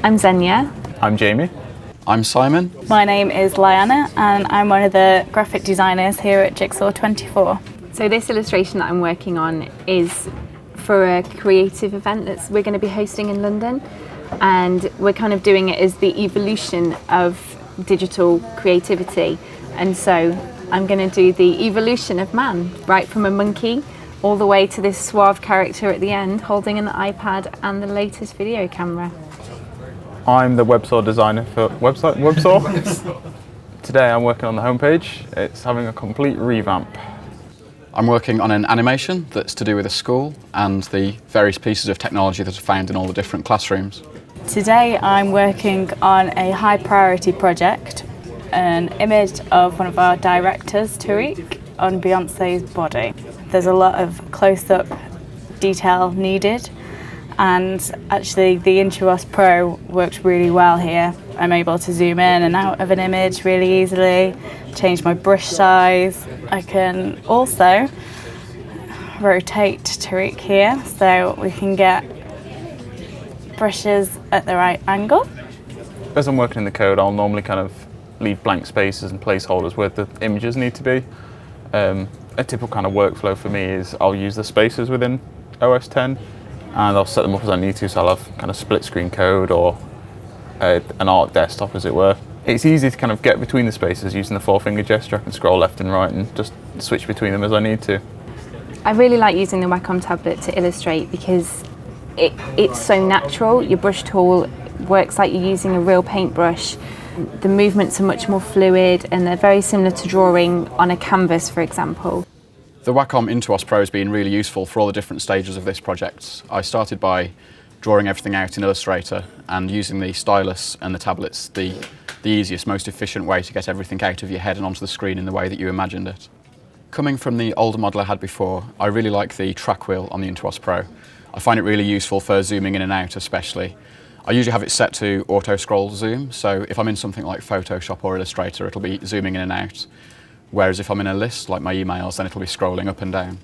I'm Xenia. I'm Jamie. I'm Simon. My name is Liana and I'm one of the graphic designers here at Jigsaw 24. So this illustration that I'm working on is for a creative event that we're going to be hosting in London, and we're kind of doing it as the evolution of digital creativity. And so I'm going to do the evolution of man, right from a monkey all the way to this suave character at the end holding an iPad and the latest video camera. I'm the websaw designer for Websaw. Today I'm working on the homepage. It's having a complete revamp. I'm working on an animation that's to do with a school and the various pieces of technology that are found in all the different classrooms. Today I'm working on a high priority project, an image of one of our directors, Tariq, on Beyonce's body. There's a lot of close-up detail needed, and actually the Intuos Pro works really well here. I'm able to zoom in and out of an image really easily, change my brush size. I can also rotate Tariq here so we can get brushes at the right angle. As I'm working in the code, I'll normally kind of leave blank spaces and placeholders where the images need to be. A typical kind of workflow for me is I'll use the spaces within OS 10 and I'll set them up as I need to, so I'll have kind of split screen code or an art desktop, as it were. It's easy to kind of get between the spaces using the four-finger gesture. I can scroll left and right and just switch between them as I need to. I really like using the Wacom tablet to illustrate because it's so natural. Your brush tool works like you're using a real paintbrush. The movements are much more fluid and they're very similar to drawing on a canvas, for example. The Wacom Intuos Pro has been really useful for all the different stages of this project. I started by drawing everything out in Illustrator and using the stylus and the tablets, the easiest, most efficient way to get everything out of your head and onto the screen in the way that you imagined it. Coming from the older model I had before, I really like the track wheel on the Intuos Pro. I find it really useful for zooming in and out especially. I usually have it set to auto scroll zoom, so if I'm in something like Photoshop or Illustrator, it'll be zooming in and out. Whereas if I'm in a list, like my emails, then it'll be scrolling up and down.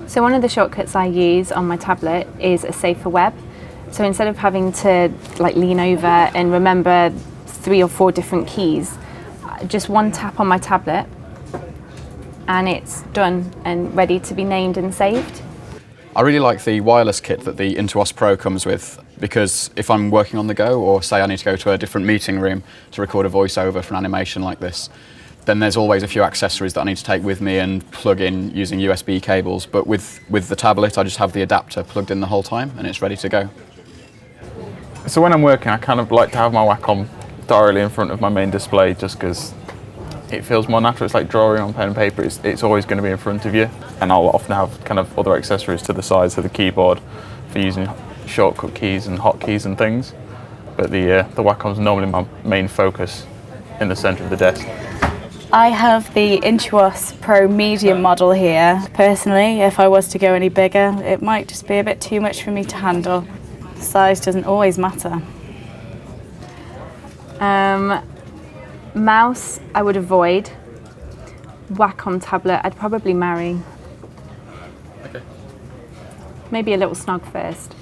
So one of the shortcuts I use on my tablet is a save for web. So instead of having to lean over and remember 3 or 4 different keys, just one tap on my tablet and it's done and ready to be named and saved. I really like the wireless kit that the Intuos Pro comes with, because if I'm working on the go, or say I need to go to a different meeting room to record a voiceover for an animation like this, then there's always a few accessories that I need to take with me and plug in using USB cables. But with the tablet, I just have the adapter plugged in the whole time and it's ready to go. So when I'm working, I kind of like to have my Wacom directly in front of my main display just because it feels more natural. It's like drawing on pen and paper. It's always going to be in front of you. And I'll often have kind of other accessories to the sides of the keyboard for using shortcut keys and hotkeys and things. But the Wacom's normally my main focus in the center of the desk. I have the Intuos Pro medium model here. Personally, if I was to go any bigger, it might just be a bit too much for me to handle. Size doesn't always matter. Mouse I would avoid. Wacom tablet I'd probably marry. Okay. Maybe a little snog first.